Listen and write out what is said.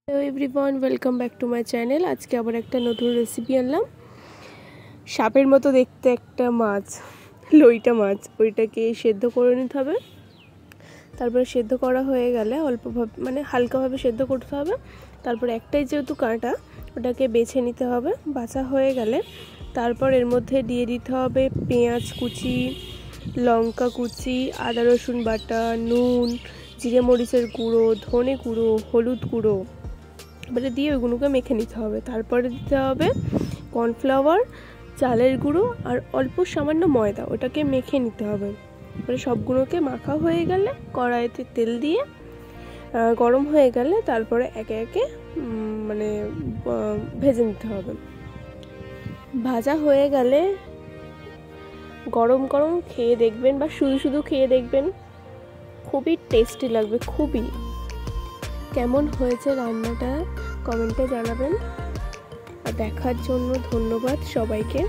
Hello everyone, welcome back to my channel. আজকে আবার একটা নতুন রেসিপি আনলাম। সাপের মতো দেখতে একটা মাছ, লইটা মাছ, ওইটাকে সেদ্ধ করে নিতে হবে। তারপরে সেদ্ধ করা হয়ে গেলে অল্পভাবে মানে হালকাভাবে সেদ্ধ করতে হবে। তারপরে একটাই যেহেতু কাঁটা, ওটাকে বেছে নিতে হবে। বাছা হয়ে গেলে তারপর এর মধ্যে দিয়ে দিতে হবে পেঁয়াজ কুচি, লঙ্কা কুচি, আদা রসুন বাটা, নুন, জিরে মরিচের গুঁড়ো, ধনে গুঁড়ো, হলুদ গুঁড়ো, এবারে দিয়ে ওইগুলোকে মেখে নিতে হবে। তারপরে দিতে হবে কর্নফ্লাওয়ার, চালের গুঁড়ো আর অল্প সামান্য ময়দা, ওটাকে মেখে নিতে হবে। এবারে সবগুলোকে মাখা হয়ে গেলে কড়াইতে তেল দিয়ে গরম হয়ে গেলে তারপরে একে একে মানে ভেজে নিতে হবে। ভাজা হয়ে গেলে গরম গরম খেয়ে দেখবেন বা শুধু শুধু খেয়ে দেখবেন, খুবই টেস্টি লাগবে। খুবই। কেমন হয়েছে রান্নাটা কমেন্টে জানাবেন। আর দেখার জন্য ধন্যবাদ সবাইকে।